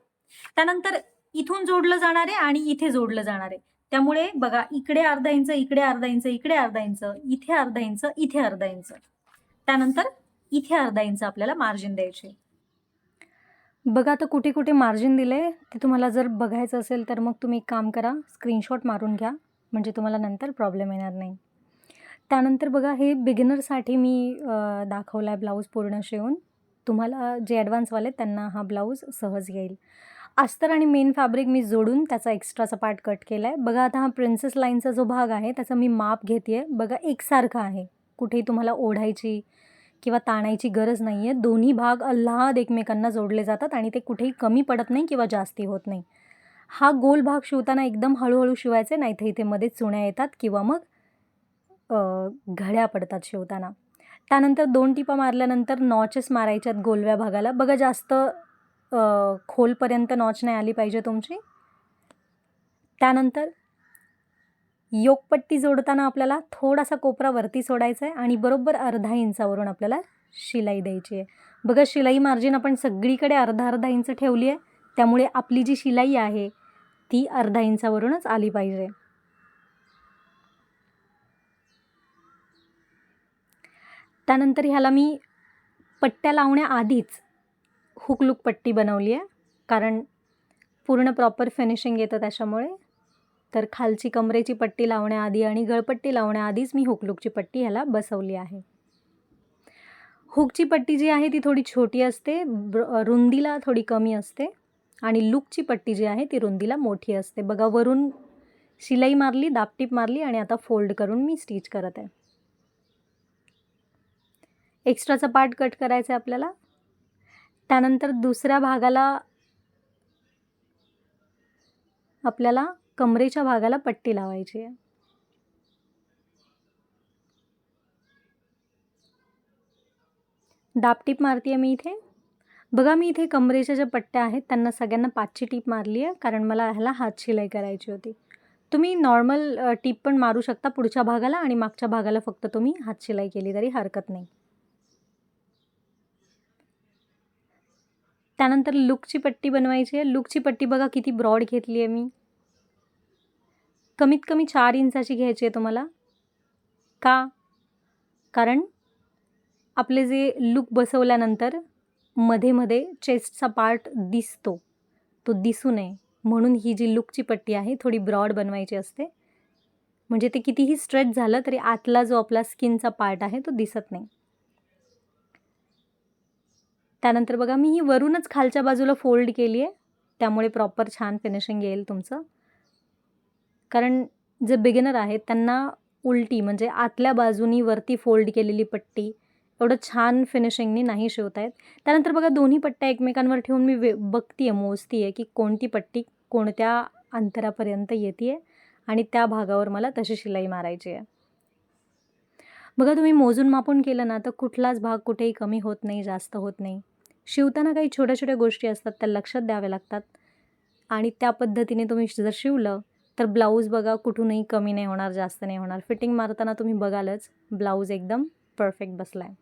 त्यानंतर इथून जोडलं जाणार आहे आणि इथे जोडलं जाणार आहे. त्यामुळे बघा, इकडे अर्धा इंच, इकडे अर्धा इंच, इकडे अर्धा इंच, इथे अर्धा इंच, इथे अर्धा इंच, त्यानंतर इथे अर्धा इंच आपल्याला मार्जिन द्यायचे. बघा, आता कुठे कुठे मार्जिन दिले ते तुम्हाला जर बघायचं असेल तर मग तुम्ही एक काम करा, स्क्रीनशॉट मारून घ्या, म्हणजे तुम्हाला नंतर प्रॉब्लेम येणार नाही. त्यानंतर बघा, हे बिगिनरसाठी मी दाखवला आहे ब्लाऊज पूर्ण शिवून. तुम्हाला जे ॲडव्हान्सवाले त्यांना हा ब्लाऊज सहज येईल. अस्तर आणि मेन फॅब्रिक मी जोडून त्याचा एक्स्ट्राचा पार्ट कट केला आहे. बघा, आता हा प्रिन्सेस लाईनचा जो भाग आहे त्याचा मी माप घेते आहे. बघा, एकसारखा आहे, कुठेही तुम्हाला ओढायची किंवा ताणायची गरज नाही आहे. दोन्ही भाग अल्लाद एकमेकांना जोडले जातात आणि ते कुठेही कमी पडत नाही किंवा जास्ती होत नाही. हा गोल भाग शिवताना एकदम हळूहळू शिवायचे, नाही तर इथे मध्ये चुण्या येतात किंवा मग घड्या पडतात शिवताना. त्यानंतर 2 टिपा मारल्यानंतर नॉचेस मारायच्यात गोलव्या भागाला. बघा जास्त खोलपर्यंत नॉच नाही आली पाहिजे तुमची. त्यानंतर योकपट्टी जोडताना आपल्याला थोडासा कोपरा वरती सोडायचा आहे आणि बरोबर अर्धा इंचावरून आपल्याला शिलाई द्यायची आहे. बघा शिलाई मार्जिन आपण सगळीकडे अर्धा इंच ठेवली आहे, त्यामुळे आपली जी शिलाई आहे ती अर्धा इंचावरूनच आली पाहिजे. त्यानंतर ह्याला मी पट्ट्या लावण्याआधीच हुकलूक पट्टी बनवली आहे, कारण पूर्ण प्रॉपर फिनिशिंग येतं त्याच्यामुळे. तर खालची कमरेची पट्टी लावण्याआधी आणि गळपट्टी लावण्याआधीच मी हुकलूकची पट्टी ह्याला बसवली आहे. हुकची पट्टी जी आहे ती थोडी छोटी असते, रुंदीला थोडी कमी असते आणि लूकची पट्टी जी आहे ती रुंदीला मोठी असते. बघा वरून शिलाई मारली, दाबटीप मारली आणि आता फोल्ड करून मी स्टिच करत आहे. एक्स्ट्राचा पार्ट कट करायचा आहे आपल्याला. त्यानंतर दुसऱ्या भागाला आपल्याला कमरेच्या भागाला पट्टी लावायची आहे. दाबटीप मारते आहे मी इथे. बघा मी इथे कमरेच्या ज्या पट्ट्या आहेत त्यांना सगळ्यांना 5ची टीप मारली आहे, कारण मला ह्याला हात शिलाई करायची होती. तुम्ही नॉर्मल टीप पण मारू शकता पुढच्या भागाला आणि मागच्या भागाला फक्त तुम्ही हात शिलाई केली तरी हरकत नाही. त्यानंतर लूकची पट्टी बनवायची आहे. लूकची पट्टी बघा किती ब्रॉड घेतली आहे मी. कमीत कमी 4 इंचाची घ्यायची आहे तुम्हाला. का? कारण आपले जे लूक बसवल्यानंतर मध्ये चेस्टचा पार्ट दिसतो, तो दिसू नये म्हणून ही जी लूकची पट्टी आहे थोडी ब्रॉड बनवायची असते, म्हणजे ते कितीही स्ट्रेच झालं तरी आतला जो आपला स्किनचा पार्ट आहे तो दिसत नाही. त्यानंतर बघा मी ही वरूनच खालच्या बाजूला फोल्ड केली आहे, त्यामुळे प्रॉपर छान फिनिशिंग येईल तुमचं. कारण जे बिगिनर आहेत त्यांना उलटी म्हणजे आतल्या बाजूनी वरती फोल्ड केलेली पट्टी एवढं छान फिनिशिंगनी नाही शिवता येत. त्यानंतर बघा दोन्ही पट्ट्या एकमेकांवर ठेवून मी बघते आहे, मोजते आहे की कोणती पट्टी कोणत्या अंतरापर्यंत येते आहे आणि त्या भागावर मला तशी शिलाई मारायची आहे. बघा तुम्ही मोजून मापून केलं ना तर कुठलाच भाग कुठेही कमी होत नाही, जास्त होत नाही. शिवताना काही छोट्या छोट्या गोष्टी असतात त्या लक्षात द्याव्या लागतात आणि त्या पद्धतीने तुम्ही जर शिवलं तर ब्लाऊज बघा कुठूनही कमी नाही होणार, जास्त नाही होणार. फिटिंग मारताना तुम्ही बघालच ब्लाऊज एकदम परफेक्ट बसला आहे.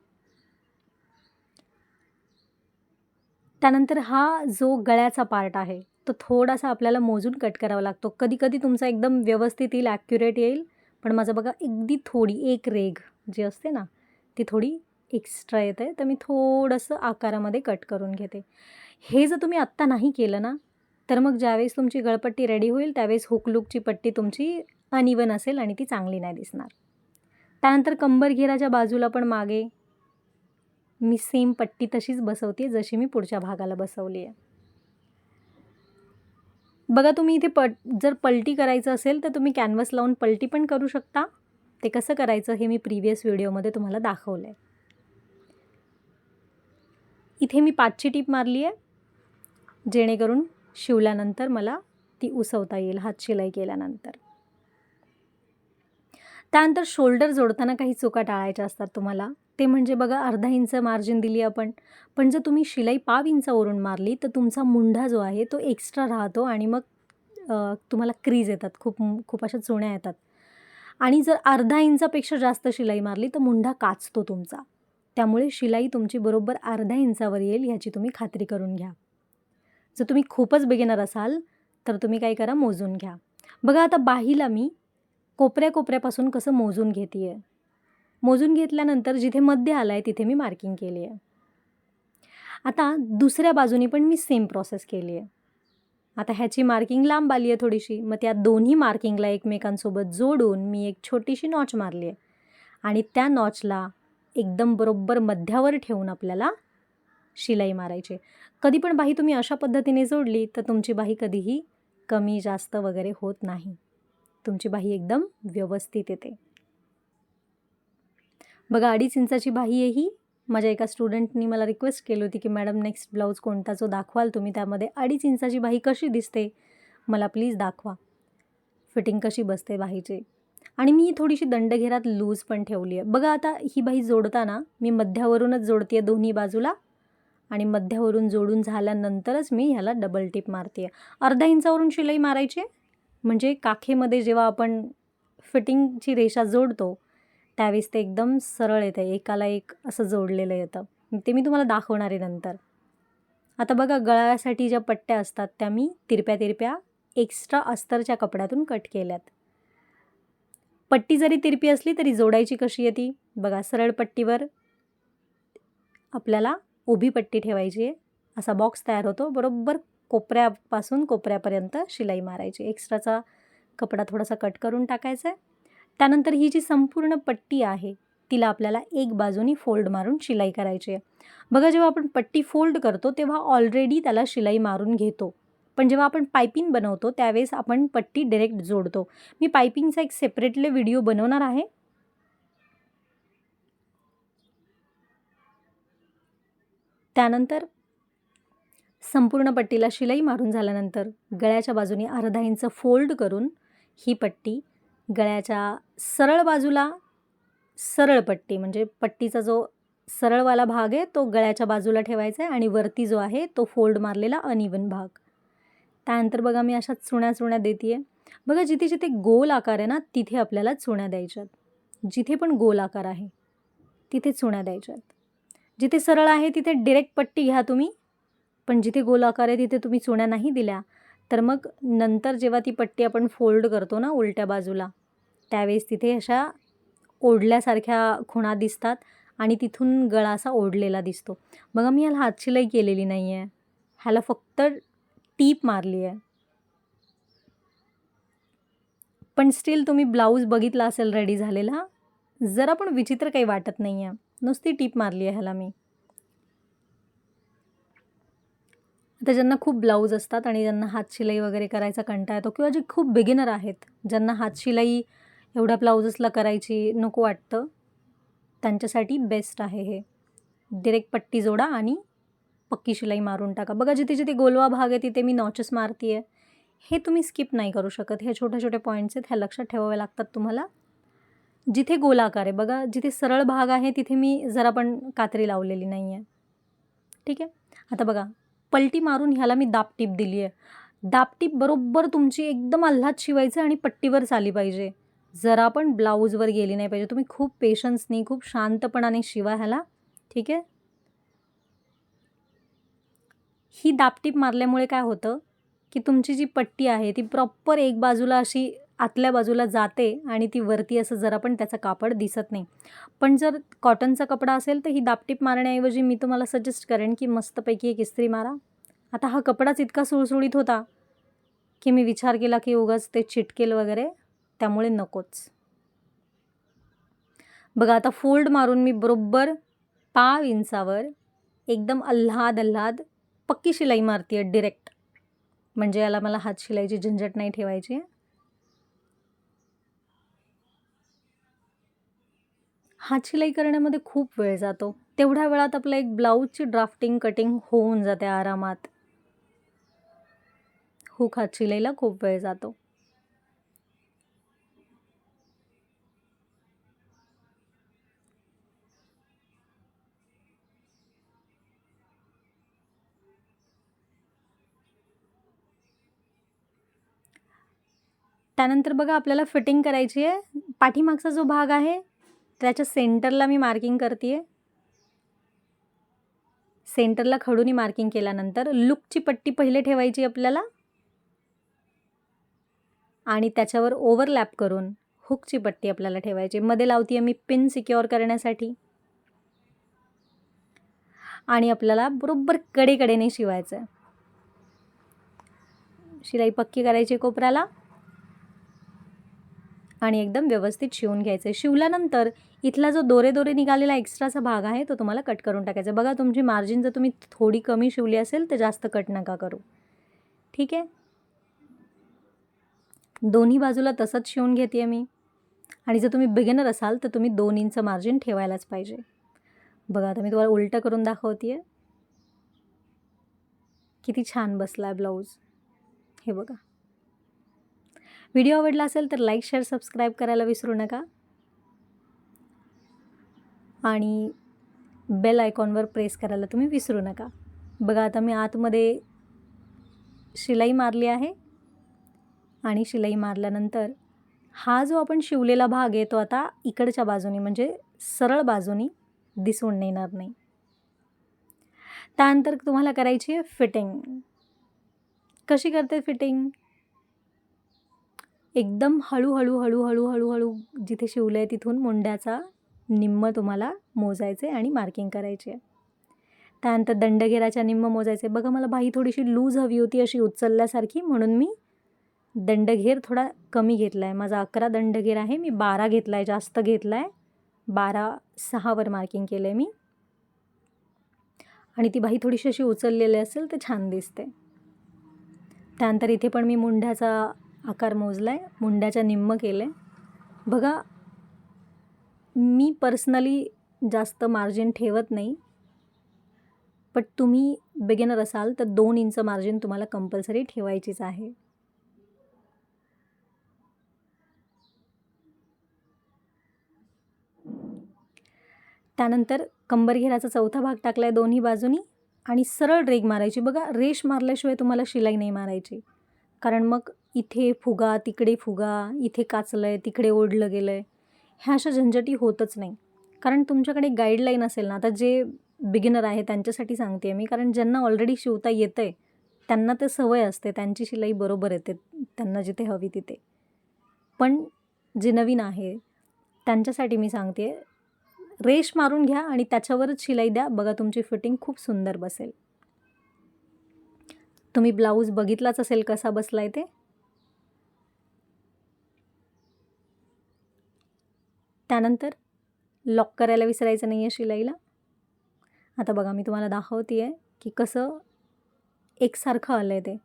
त्यानंतर हा जो गळ्याचा पार्ट आहे तो थोडासा आपल्याला मोजून कट करावा लागतो. कधी कधी तुमचा एकदम व्यवस्थित येईल, ॲक्युरेट येईल, पण माझं बघा अगदी थोडी एक रेघ जी असते ना ती थोडी एक्स्ट्रा येते, तर मी थोडंसं आकारामध्ये कट करून घेते. हे जर तुम्ही आत्ता नाही केलं ना तर मग ज्यावेळेस तुमची गळपट्टी रेडी होईल त्यावेळेस हुकलूकची पट्टी तुमची अनइवन असेल आणि ती चांगली नाही दिसणार. त्यानंतर कंबर घेराच्या बाजूला पण मागे मी सेम पट्टी तशीच बसवते जशी मी पुढच्या भागाला बसवली आहे. बघा तुम्ही इथे जर पलटी करायचं असेल तर तुम्ही कॅनव्हास लावून पलटी पण करू शकता. ते कसं करायचं हे मी प्रिव्हियस व्हिडिओमध्ये तुम्हाला दाखवलं आहे. इथे मी 5ची टीप मारली आहे, जेणेकरून शिवल्यानंतर मला ती उसवता येईल हात शिलाई केल्यानंतर. त्यानंतर शोल्डर जोडताना काही चुका टाळायच्या असतात तुम्हाला. ते म्हणजे बघा अर्धा इंच मार्जिन दिली आपण, पण जर तुम्ही शिलाई पाव इंचावरून मारली तर तुमचा मुंढा जो आहे तो एक्स्ट्रा राहतो आणि मग तुम्हाला क्रीज येतात, खूप अशा चुण्या येतात. आणि जर अर्धा इंचापेक्षा जास्त शिलाई मारली तर मुंढा काचतो तुमचा. त्यामुळे शिलाई तुमची बरोबर अर्धा इंचावर येईल ह्याची तुम्ही खात्री करून घ्या. जर तुम्ही खूपच बिगिनर असाल तर तुम्ही काय करा, मोजून घ्या. बघा आता बाहीला मी कोपऱ्यापासून कसं मोजून घेते आहे. मोजून घेतल्यानंतर जिथे मध्य आलं आहे तिथे मी मार्किंग केली आहे. आता दुसऱ्या बाजूनी पण मी सेम प्रोसेस केली आहे. आता ह्याची मार्किंग लांब आली आहे थोडीशी, मग त्या दोन्ही मार्किंगला एकमेकांसोबत जोडून मी एक छोटीशी नॉच मारली आहे आणि त्या नॉचला एकदम बरोबर मध्यावर ठेवून आपल्याला शिलाई मारायची. कधी पण बाही तुम्ही अशा पद्धतीने जोडली तर तुमची बाही कधीही कमी जास्त वगैरे होत नाही, तुमची बाही एकदम व्यवस्थित येते. बघा 2.5 इंचाची बाही आहे ही. माझ्या एका स्टुडंटनी मला रिक्वेस्ट केली होती की मॅडम नेक्स्ट ब्लाऊज कोणता जो दाखवाल तुम्ही त्यामध्ये 2.5 इंचाची बाही कशी दिसते मला प्लीज दाखवा, फिटिंग कशी बसते बाहीची. आणि मी थोडीशी दंडघेरात लूज पण ठेवली आहे. बघा आता ही बाही जोडताना मी मध्यावरूनच जोडते आहे दोन्ही बाजूला आणि मध्यावरून जोडून झाल्यानंतरच मी ह्याला डबल टिप मारते आहे. अर्धा इंचावरून शिलाई मारायची आहे, म्हणजे काखेमध्ये जेव्हा आपण फिटिंगची रेषा जोडतो त्यावेळेस ते एकदम सरळ येतं, एकाला एक असं जोडलेलं येतं. ते मी तुम्हाला दाखवणार आहे नंतर. आता बघा गळ्यासाठी ज्या पट्ट्या असतात त्या मी तिरप्या तिरप्या एक्स्ट्रा अस्तरच्या कपड्यातून कट केल्यात. पट्टी जरी तिरपी असली तरी जोडायची कशी आहे ती बघा, सरळ पट्टीवर आपल्याला उभी पट्टी ठेवायची आहे. असा बॉक्स तयार होतो, बरोबर कोपऱ्यापासून कोपऱ्यापर्यंत शिलाई मारायची. एक्स्ट्राचा कपडा थोडासा कट करून टाकायचा आहे. त्यानंतर ही जी संपूर्ण पट्टी आहे तिला आपल्याला एक बाजूनी फोल्ड मारून शिलाई करायची आहे. बघा जेव्हा आपण पट्टी फोल्ड करतो तेव्हा ऑलरेडी त्याला शिलाई मारून घेतो, पण जेव्हा आपण पायपिंग बनवतो त्यावेळेस आपण पट्टी डायरेक्ट जोडतो. मी पायपिंगचा एक सेपरेटली व्हिडिओ बनवणार आहे. त्यानंतर संपूर्ण पट्टीला शिलाई मारून झाल्यानंतर गळ्याच्या बाजूने अर्धा इंच फोल्ड करून ही पट्टी गळ्याच्या सरळ बाजूला, सरळ पट्टी म्हणजे पट्टीचा जो सरळवाला भाग आहे तो गळ्याच्या बाजूला ठेवायचा आहे आणि वरती जो आहे तो फोल्ड मारलेला अनइवन भाग. त्यानंतर बघा मी अशा चुण्या देते आहे. बघा जिथे जिथे गोल आकार आहे ना तिथे आपल्याला चुण्या द्यायच्यात. जिथे पण गोल आकार आहे तिथे चुण्या द्यायच्यात. जिथे सरळ आहे तिथे डायरेक्ट पट्टी घ्या तुम्ही, पण जिथे गोल आकार आहे तिथे तुम्ही चुण्या नाही दिल्या तर मग नंतर जेव्हा ती पट्टी आपण फोल्ड करतो ना उलट्या बाजूला त्यावेळेस तिथे अशा ओढल्यासारख्या खुणा दिसतात आणि तिथून गळा असा ओढलेला दिसतो. बघा मी ह्याला हातशिलाई केलेली नाही आहे, ह्याला फक्त टीप मारली आहे. पण स्टील तुम्ही ब्लाऊज बघितला असेल रेडी झालेला, जरा पण विचित्र काही वाटत नाही आहे, नुसती टीप मारली आहे ह्याला मी. आता ज्यांना खूप ब्लाऊज असतात आणि ज्यांना हातशिलाई वगैरे करायचा कंटाळा येतो किंवा जे खूप बिगिनर आहेत ज्यांना हातशिलाई एवढ्या ब्लाऊजेसला करायची नको वाटतं, त्यांच्यासाठी बेस्ट आहे हे. डायरेक्ट पट्टी जोडा आणि पक्की शिलाई मारून टाका. बघा जिथे जिथे गोलवा भाग आहे तिथे मी नॉचेस मारते आहे. हे तुम्ही स्किप नाही करू शकत, हे छोटे छोटे पॉईंट्स आहेत, ह्या लक्षात ठेवावे लागतात तुम्हाला. जिथे गोलाकार आहे बघा, जिथे सरळ भाग आहे तिथे मी जरा पण कात्री लावलेली नाही आहे. ठीक आहे. आता बघा पलटी मारून ह्याला मी दाबटीप दिली आहे. दाबटीप बरोबर तुमची एकदम आल्हाद शिवायचं आणि पट्टीवर चाली पाहिजे, जरा पण ब्लाऊजवर गेली नाही पाहिजे. तुम्ही खूप पेशन्सनी खूप शांतपणाने शिवा ह्याला. ठीक आहे. ही दाबटीप मारल्यामुळे काय होतं की तुमची जी पट्टी आहे ती प्रॉपर एक बाजूला अशी आतल्या बाजूला जाते आणि ती वरती असं जरा पण त्याचं कापड दिसत नाही. पण जर कॉटनचा कपडा असेल तर ही दाबटीप मारण्याऐवजी मी तुम्हाला सजेस्ट करेन की मस्तपैकी एक इस्त्री मारा. आता हा कपडाच इतका सुळसुळीत होता की मी विचार केला की उगाच ते चिटकेल वगैरे, त्यामुळे नकोच. बघा आता फोल्ड मारून मी बरोबर 5 इंचावर एकदम आल्हाद पक्की शिलाई मारते आहे डायरेक्ट, म्हणजे याला मला हात शिलाईची झंझट नाही ठेवायची. हात शिलाई करण्यामध्ये खूप वेळ जातो, तेवढ्या वेळात आपलं एक ब्लाऊजची ड्राफ्टिंग कटिंग होऊन जाते आरामात. हुक हात शिलाईला खूप वेळ जातो. त्यानंतर बघा आपल्याला फिटिंग करायची आहे. पाठीमागचा जो भाग आहे त्याच्या सेंटरला मी मार्किंग करते आहे. सेंटरला खडूनी मार्किंग केल्यानंतर लुकची पट्टी पहिले ठेवायची आपल्याला आणि त्याच्यावर ओव्हरलॅप करून हुकची पट्टी आपल्याला ठेवायची. मध्ये लावते आहे मी पिन सिक्युअर करण्यासाठी आणि आपल्याला बरोबर कडेकडेने शिवायचं आहे. शिलाई पक्की करायची कोपऱ्याला आणि एकदम व्यवस्थित शिवून घ्यायचं आहे. शिवल्यानंतर इथला जो दोरे निघालेला एक्स्ट्राचा भाग आहे तो तुम्हाला कट करून टाकायचा. बघा तुमची मार्जिन जर तुम्ही थोडी कमी शिवली असेल तर जास्त कट नका करू. ठीक आहे. दोन्ही बाजूला तसंच शिवून घेते आहे मी. आणि जर तुम्ही बिगिनर असाल तर तुम्ही 2 इंच मार्जिन ठेवायलाच पाहिजे. बघा आता मी तुम्हाला उलटं करून दाखवते आहे. किती छान बसला आहे ब्लाऊज, हे बघा. व्हिडिओ आवडला असेल तर लाईक, शेअर, सबस्क्राईब करायला विसरू नका आणि बेल आयकॉनवर प्रेस करायला तुम्ही विसरू नका. बघा आता मी आतमध्ये शिलाई मारली आहे आणि शिलाई मारल्यानंतर हा जो आपण शिवलेला भाग आहे तो आता इकडच्या बाजूनी म्हणजे सरळ बाजूनी दिसून येणार नाही. त्यानंतर तुम्हाला करायची आहे फिटिंग. कशी करते फिटिंग? एकदम हळूहळू हळूहळू हळूहळू जिथे शिवलं आहे तिथून मुंड्याचा निम्म तुम्हाला मोजायचे आणि मार्किंग करायची आहे. त्यानंतर दंडघेराच्या निम्म मोजायचे. बघा मला बाही थोडीशी लूज हवी होती अशी उचलल्यासारखी, म्हणून मी दंडघेर थोडा कमी घेतला आहे. माझा 11 दंडघेर आहे, मी 12 घेतला आहे, जास्त घेतला आहे. 12.6 मार्किंग केलं आहे मी. आणि ती बाही थोडीशी अशी उचललेली असेल तर छान दिसते. त्यानंतर इथे पण मी मुंड्याचा आकार मोजला आहे, मुंड्याच्या निम्म केलं आहे. बघा मी पर्सनली जास्त मार्जिन ठेवत नाही, पण तुम्ही बिगिनर असाल तर 2 इंच मार्जिन तुम्हाला कंपल्सरी ठेवायचीच आहे. त्यानंतर कंबरघेराचा चौथा भाग टाकला आहे दोन्ही बाजूनी आणि सरळ रेघ मारायची. बघा रेष मारल्याशिवाय तुम्हाला शिलाई नाही मारायची, कारण मग इथे फुगा, तिकडे फुगा, इथे काचलं आहे, तिकडे ओढलं गेलं आहे, ह्या अशा झंझटी होतच नाही. कारण तुमच्याकडे गाईडलाईन असेल ना, आता जे बिगिनर आहे त्यांच्यासाठी सांगते आहे मी, कारण ज्यांना ऑलरेडी शिवता येतं आहे त्यांना ते सवय असते, त्यांची शिलाई बरोबर येते त्यांना जिथे हवी तिथे. पण जे नवीन आहे त्यांच्यासाठी मी सांगते आहे, रेष मारून घ्या आणि त्याच्यावरच शिलाई द्या. बघा तुमची फिटिंग खूप सुंदर बसेल. तुम्ही ब्लाऊज बघितलाच असेल कसा बसलाय ते. त्यानंतर लॉक करायला विसरायचं नाही आहे शिलाईला. आता बघा मी तुम्हाला दाखवते आहे की कसं एकसारखं आलं आहे ते.